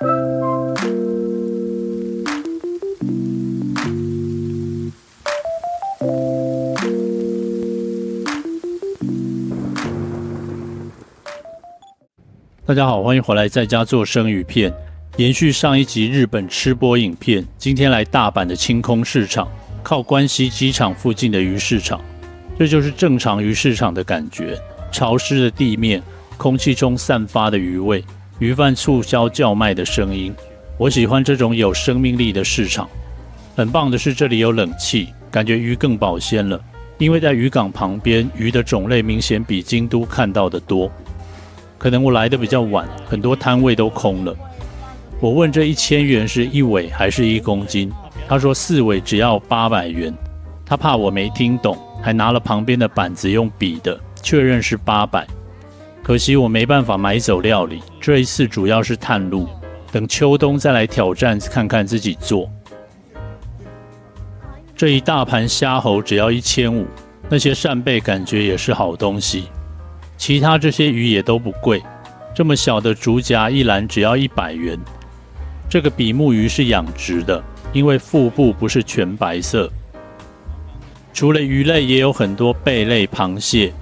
大家好，欢迎回来在家做生鱼片。延续上一集日本吃播影片，今天来大阪的清空市场，靠关西机场附近的鱼市场。这就是正常鱼市场的感觉，潮湿的地面，空气中散发的鱼味，鱼贩促销叫卖的声音。我喜欢这种有生命力的市场。很棒的是这里有冷气，感觉鱼更保鲜了，因为在渔港旁边，鱼的种类明显比京都看到的多。可能我来的比较晚，很多摊位都空了。我问这1000元是1尾还是1公斤，他说4尾只要800元。他怕我没听懂，还拿了旁边的板子用比的，确认是800。可惜我没办法买走料理，这一次主要是探路，等秋冬再来挑战看看自己做。这一大盘虾猴只要1500，那些扇贝感觉也是好东西。其他这些鱼也都不贵，这么小的竹夹一篮只要100元。这个比目鱼是养殖的，因为腹部不是全白色。除了鱼类，也有很多贝类、螃蟹。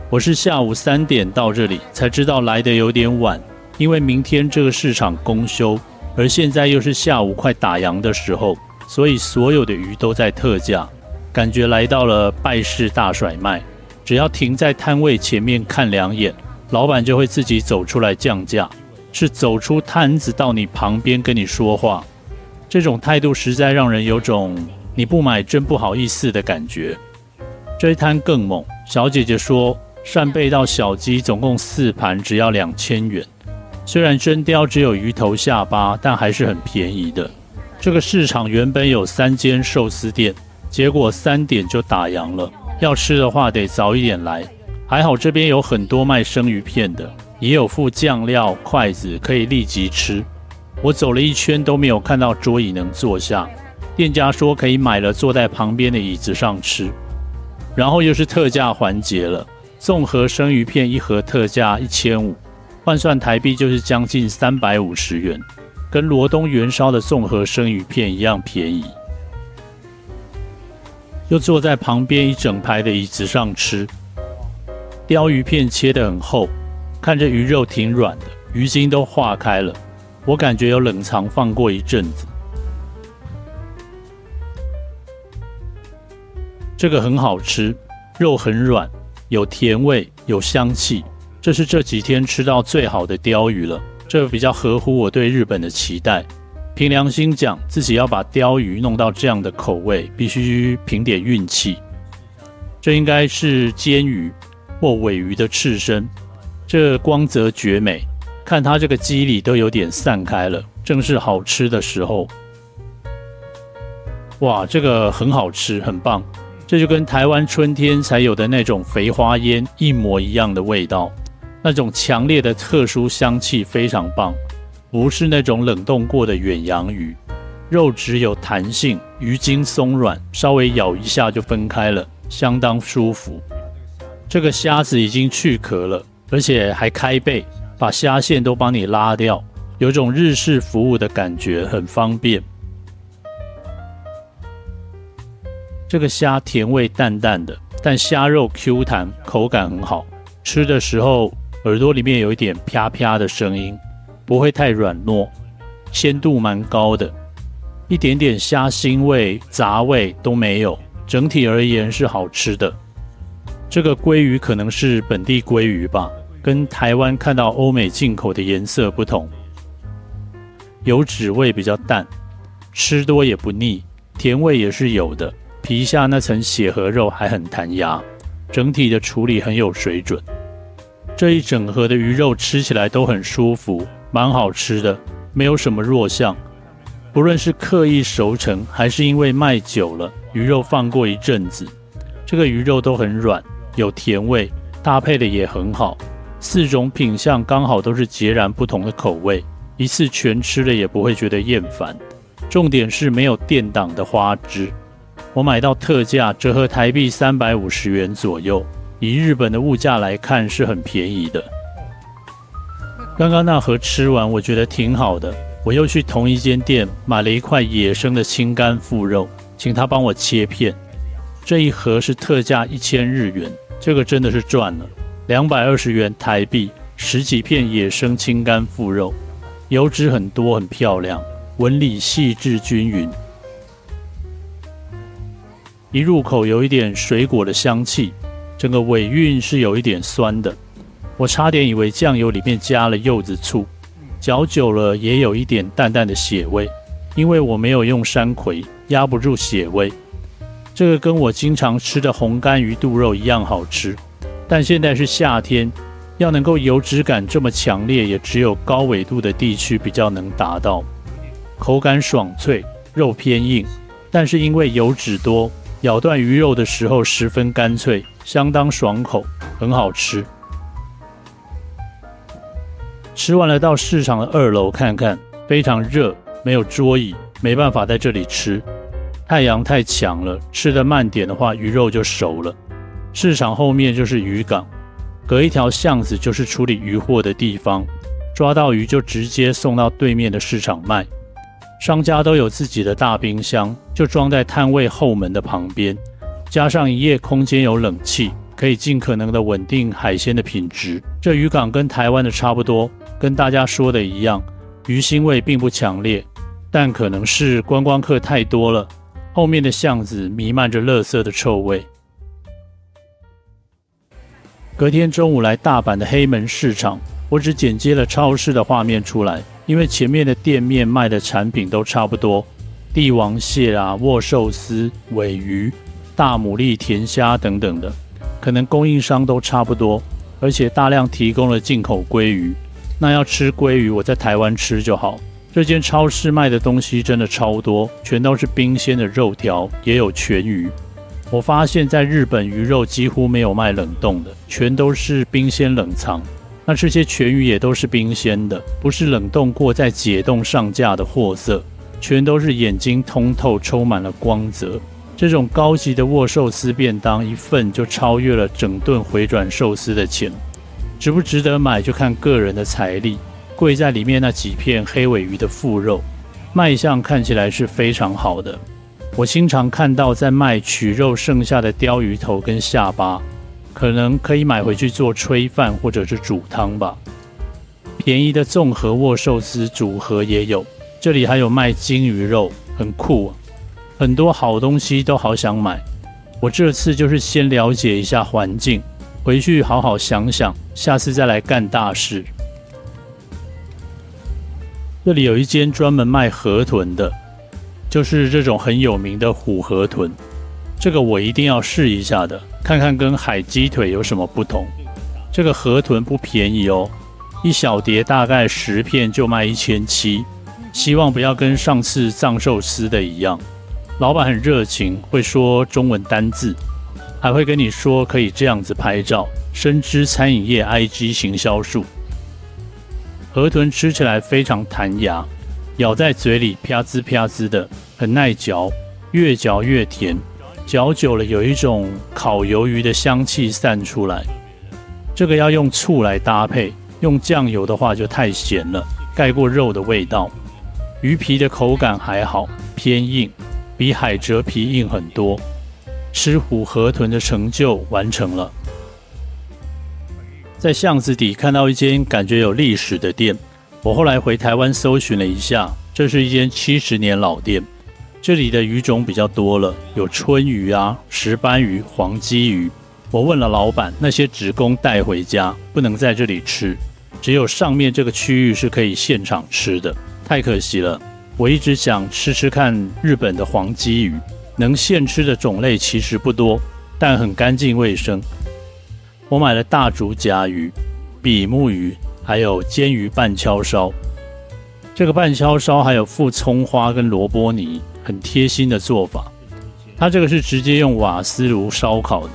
我是下午3点到这里，才知道来得有点晚，因为明天这个市场公休，而现在又是下午快打烊的时候，所以所有的鱼都在特价，感觉来到了拜市大甩卖。只要停在摊位前面看2眼，老板就会自己走出来降价，是走出摊子到你旁边跟你说话。这种态度实在让人有种你不买真不好意思的感觉。这一摊更猛，小姐姐说扇贝到小鸡总共4盘只要2000元，虽然真鲷只有鱼头下巴，但还是很便宜的。这个市场原本有3间寿司店，结果3点就打烊了。要吃的话得早一点来，还好这边有很多卖生鱼片的，也有附酱料、筷子可以立即吃。我走了一圈都没有看到桌椅能坐下，店家说可以买了坐在旁边的椅子上吃。然后又是特价环节了，综合生鱼片一盒特价1500，换算台币就是将近350元，跟罗东元烧的综合生鱼片一样便宜。又坐在旁边一整排的椅子上吃，鲷鱼片切得很厚，看着鱼肉挺软的，鱼筋都化开了，我感觉有冷藏放过一阵子。这个很好吃，肉很软，有甜味，有香气，这是这几天吃到最好的鲷鱼了，这比较合乎我对日本的期待。凭良心讲，自己要把鲷鱼弄到这样的口味，必须凭点运气。这应该是煎鱼或尾鱼的刺身，这光泽绝美，看它这个肌理都有点散开了，正是好吃的时候。哇，这个很好吃，很棒，这就跟台湾春天才有的那种肥花腌一模一样的味道，那种强烈的特殊香气非常棒。不是那种冷冻过的远洋鱼，肉质有弹性，鱼筋松软，稍微咬一下就分开了，相当舒服。这个虾子已经去壳了，而且还开背，把虾线都帮你拉掉，有种日式服务的感觉，很方便。这个虾甜味淡淡的，但虾肉 Q 弹，口感很好，吃的时候耳朵里面有一点啪啪的声音。不会太软糯，鲜度蛮高的，一点点虾腥味、杂味都没有，整体而言是好吃的。这个鲑鱼可能是本地鲑鱼吧，跟台湾看到欧美进口的颜色不同。油脂味比较淡，吃多也不腻，甜味也是有的，皮下那层血和肉还很弹牙，整体的处理很有水准。这一整盒的鱼肉吃起来都很舒服，蛮好吃的，没有什么弱项。不论是刻意熟成，还是因为卖久了，鱼肉放过一阵子，这个鱼肉都很软，有甜味，搭配的也很好。4种品项刚好都是截然不同的口味，一次全吃了也不会觉得厌烦。重点是没有垫档的花枝。我买到特价，折合台币350元左右，以日本的物价来看是很便宜的。刚刚那盒吃完，我觉得挺好的。我又去同一间店买了一块野生的清肝腹肉，请他帮我切片。这一盒是特价1000日元，这个真的是赚了，220元台币，10几片野生清肝腹肉，油脂很多，很漂亮，纹理细致均匀。一入口有一点水果的香气，整个尾韵是有一点酸的。我差点以为酱油里面加了柚子醋，嚼久了也有一点淡淡的血味，因为我没有用山葵，压不住血味。这个跟我经常吃的红干鱼肚肉一样好吃，但现在是夏天，要能够油脂感这么强烈，也只有高纬度的地区比较能达到。口感爽脆，肉偏硬，但是因为油脂多，咬断鱼肉的时候十分干脆，相当爽口，很好吃。吃完了到市场的2楼看看，非常热，没有桌椅，没办法在这里吃。太阳太强了，吃得慢点的话，鱼肉就熟了。市场后面就是渔港，隔一条巷子就是处理渔货的地方，抓到鱼就直接送到对面的市场卖。商家都有自己的大冰箱，就装在摊位后门的旁边，加上营业空间有冷气，可以尽可能的稳定海鲜的品质。这渔港跟台湾的差不多，跟大家说的一样，鱼腥味并不强烈，但可能是观光客太多了，后面的巷子弥漫着垃圾的臭味。隔天中午来大阪的黑门市场，我只剪接了超市的画面出来，因为前面的店面卖的产品都差不多，帝王蟹啊、握寿司、尾鱼、大牡蛎、甜虾等等的，可能供应商都差不多，而且大量提供了进口鲑鱼。那要吃鲑鱼，我在台湾吃就好。这间超市卖的东西真的超多，全都是冰鲜的肉条，也有全鱼。我发现在日本鱼肉几乎没有卖冷冻的，全都是冰鲜冷藏。那这些全鱼也都是冰鲜的，不是冷冻过再解冻上架的货色，全都是眼睛通透，充满了光泽。这种高级的握寿司便当，一份就超越了整顿回转寿司的钱。值不值得买就看个人的财力，贵在里面那几片黑尾鱼的腹肉，卖相看起来是非常好的。我经常看到在卖取肉剩下的鲷鱼头跟下巴，可能可以买回去做炊饭或者是煮汤吧。便宜的综合握寿司组合也有，这里还有卖金鱼肉，很酷啊，很多好东西都好想买。我这次就是先了解一下环境，回去好好想想，下次再来干大事。这里有一间专门卖河豚的，就是这种很有名的虎河豚，这个我一定要试一下的，看看跟海鸡腿有什么不同。这个河豚不便宜哦，一小碟大概10片就卖1700，希望不要跟上次藏寿司的一样。老板很热情，会说中文单字，还会跟你说可以这样子拍照，深知餐饮业 IG 行销术。河豚吃起来非常弹牙，咬在嘴里啪滋啪滋的，很耐嚼，越嚼越甜，嚼久了有一种烤鱿鱼的香气散出来。这个要用醋来搭配，用酱油的话就太咸了，盖过肉的味道。鱼皮的口感还好，偏硬，比海蜇皮硬很多。吃虎河豚的成就完成了。在巷子底看到一间感觉有历史的店，我后来回台湾搜寻了一下，这是一间70年老店。这里的鱼种比较多了，有春鱼啊、石斑鱼、黄鲫鱼。我问了老板，那些只供带回家，不能在这里吃，只有上面这个区域是可以现场吃的，太可惜了。我一直想吃吃看日本的黄鲫鱼，能现吃的种类其实不多，但很干净卫生。我买了大竹夹鱼、比目鱼，还有煎鱼半敲烧。这个半敲烧还有附葱花跟萝卜泥，很贴心的做法。它这个是直接用瓦斯炉烧烤的。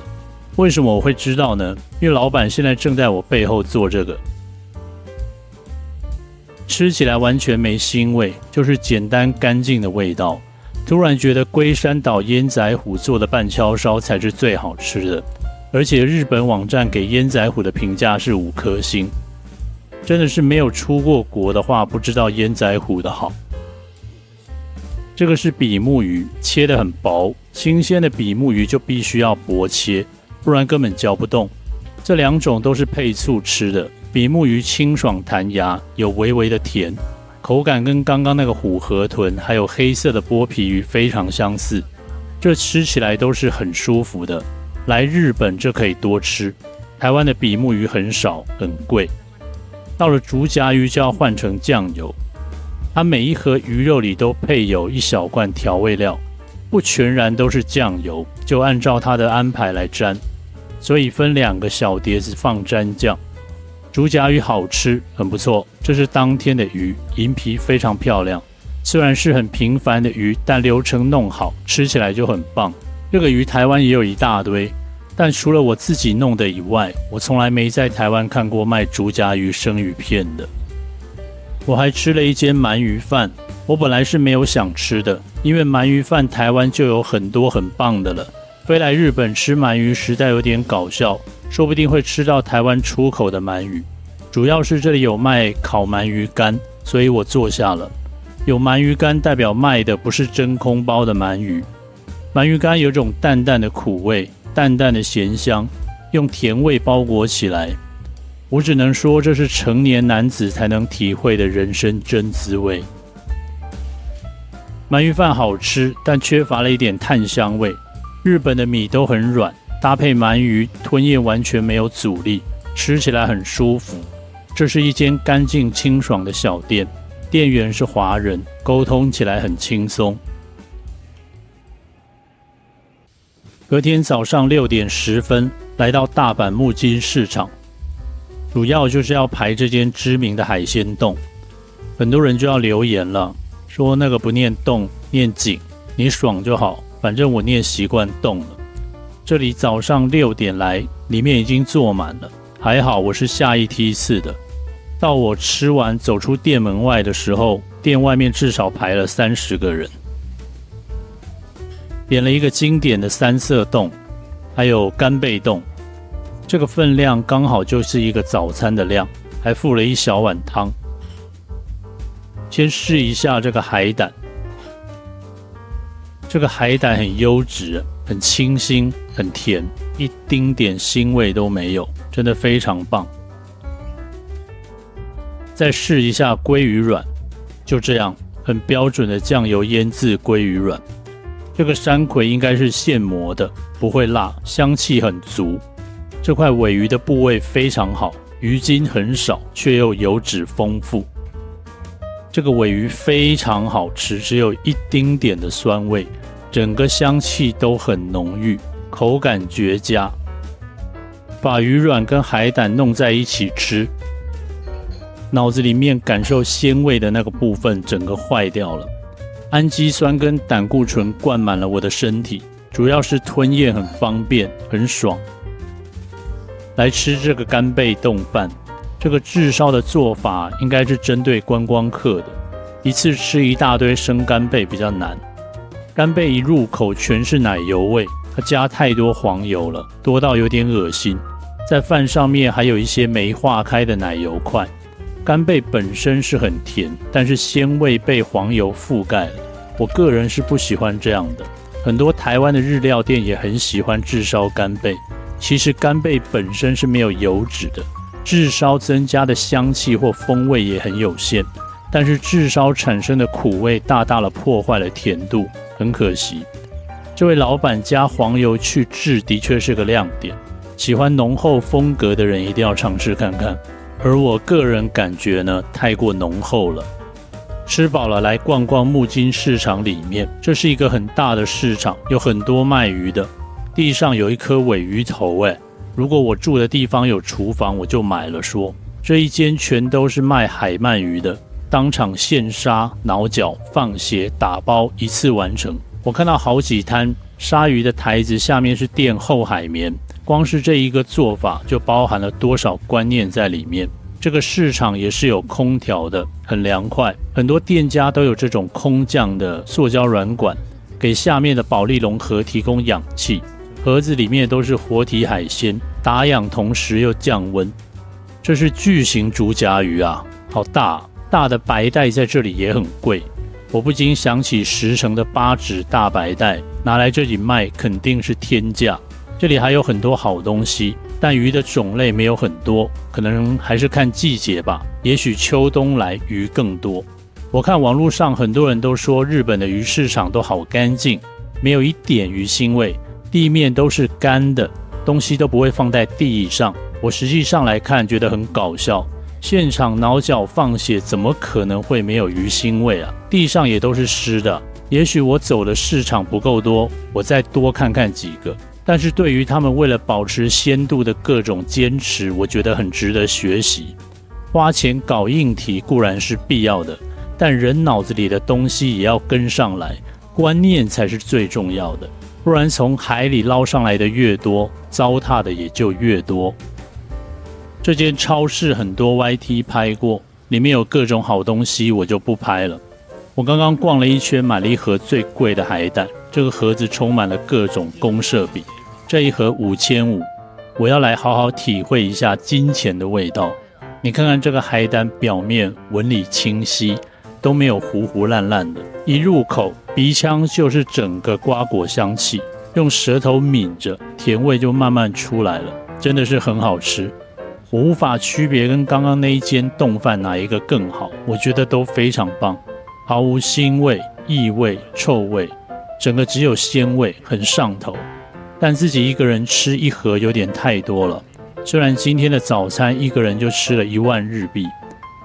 为什么我会知道呢？因为老板现在正在我背后做这个。吃起来完全没腥味，就是简单干净的味道。突然觉得龟山岛烟仔虎做的半敲烧才是最好吃的，而且日本网站给烟仔虎的评价是5颗星。真的是没有出过国的话，不知道烟仔虎的好。这个是比目鱼，切得很薄，新鲜的比目鱼就必须要薄切，不然根本嚼不动。这两种都是配醋吃的，比目鱼清爽弹牙，有微微的甜，口感跟刚刚那个虎河豚还有黑色的剥皮鱼非常相似，这吃起来都是很舒服的。来日本这可以多吃，台湾的比目鱼很少，很贵。到了竹夹鱼就要换成酱油，它每一盒鱼肉里都配有一小罐调味料，不全然都是酱油，就按照它的安排来沾，所以分2个小碟子放蘸酱。竹夹鱼好吃，很不错，这是当天的鱼，银皮非常漂亮。虽然是很平凡的鱼，但流程弄好，吃起来就很棒。这个鱼台湾也有一大堆，但除了我自己弄的以外，我从来没在台湾看过卖竹夹鱼生鱼片的。我还吃了一间鳗鱼饭，我本来是没有想吃的，因为鳗鱼饭台湾就有很多很棒的了，飞来日本吃鳗鱼实在有点搞笑，说不定会吃到台湾出口的鳗鱼。主要是这里有卖烤鳗鱼干，所以我坐下了。有鳗鱼干代表卖的不是真空包的鳗鱼。鳗鱼干有种淡淡的苦味，淡淡的咸香，用甜味包裹起来。我只能说这是成年男子才能体会的人生真滋味。鳗鱼饭好吃，但缺乏了一点炭香味。日本的米都很软，搭配鳗鱼，吞咽完全没有阻力，吃起来很舒服。这是一间干净清爽的小店，店员是华人，沟通起来很轻松。隔天早上6点10分，来到大阪木津市场，主要就是要排这间知名的海鲜冻。很多人就要留言了，说那个不念冻，念井，你爽就好，反正我念习惯冻了。这里早上6点来，里面已经坐满了，还好我是下一梯次的。到我吃完走出店门外的时候，店外面至少排了30个人。点了一个经典的3色冻，还有干贝冻，这个分量刚好就是一个早餐的量，还附了一小碗汤。先试一下这个海胆，这个海胆很优质，很清新，很甜，一丁点腥味都没有，真的非常棒。再试一下鲑鱼卵，就这样，很标准的酱油腌制鲑鱼卵。这个山葵应该是现磨的，不会辣，香气很足。这块鲔鱼的部位非常好，鱼筋很少，却又油脂丰富。这个鲔鱼非常好吃，只有一丁点的酸味，整个香气都很浓郁，口感绝佳。把鱼卵跟海胆弄在一起吃，脑子里面感受鲜味的那个部分整个坏掉了。氨基酸跟胆固醇灌满了我的身体，主要是吞咽很方便，很爽。来吃这个干贝冻饭，这个炙烧的做法应该是针对观光客的，一次吃一大堆生干贝比较难。干贝一入口全是奶油味，它加太多黄油了，多到有点恶心。在饭上面还有一些没化开的奶油块。干贝本身是很甜，但是鲜味被黄油覆盖了。我个人是不喜欢这样的。很多台湾的日料店也很喜欢炙烧干贝，其实干贝本身是没有油脂的，炙烧增加的香气或风味也很有限，但是炙烧产生的苦味大大的破坏了甜度，很可惜。这位老板加黄油去炙的确是个亮点，喜欢浓厚风格的人一定要尝试看看。而我个人感觉呢，太过浓厚了。吃饱了来逛逛木津市场里面，这是一个很大的市场，有很多卖鱼的。地上有一颗鲔鱼头，如果我住的地方有厨房，我就买了说。这一间全都是卖海鳗鱼的，当场现杀、挠脚、放血、打包，一次完成。我看到好几摊杀鱼的台子下面是垫厚海绵，光是这一个做法就包含了多少观念在里面。这个市场也是有空调的，很凉快，很多店家都有这种空降的塑胶软管，给下面的保丽龙盒提供氧气，盒子里面都是活体海鲜，打氧同时又降温。这是巨型竹荚鱼啊，好大，大的白带在这里也很贵。我不禁想起10成的8指大白带，拿来这里卖肯定是天价。这里还有很多好东西，但鱼的种类没有很多，可能还是看季节吧。也许秋冬来鱼更多。我看网络上很多人都说日本的鱼市场都好干净，没有一点鱼腥味，地面都是干的，东西都不会放在地上。我实际上来看觉得很搞笑，现场挠脚放血怎么可能会没有鱼腥味啊？地上也都是湿的。也许我走的市场不够多，我再多看看几个。但是对于他们为了保持鲜度的各种坚持，我觉得很值得学习。花钱搞硬体固然是必要的，但人脑子里的东西也要跟上来，观念才是最重要的。不然从海里捞上来的越多，糟蹋的也就越多。这间超市很多 YT 拍过，里面有各种好东西，我就不拍了。我刚刚逛了一圈，买了一盒最贵的海胆，这个盒子充满了各种公设比，这一盒5500，我要来好好体会一下金钱的味道。你看看这个海胆表面纹理清晰，都没有糊糊烂烂的，一入口鼻腔就是整个瓜果香气，用舌头抿着，甜味就慢慢出来了，真的是很好吃。我无法区别跟刚刚那一间冻饭哪一个更好，我觉得都非常棒，毫无腥味、异味、臭味，整个只有鲜味，很上头。但自己一个人吃一盒有点太多了，虽然今天的早餐一个人就吃了1万日币，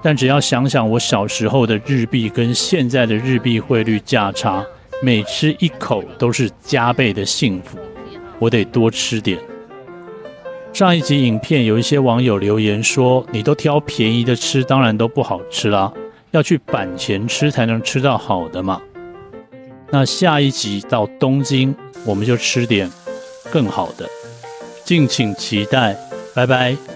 但只要想想我小时候的日币跟现在的日币汇率价差，每吃一口都是加倍的幸福，我得多吃点。上一集影片有一些网友留言说，你都挑便宜的吃，当然都不好吃啦，要去板前吃才能吃到好的嘛。那下一集到东京，我们就吃点更好的，敬请期待，拜拜。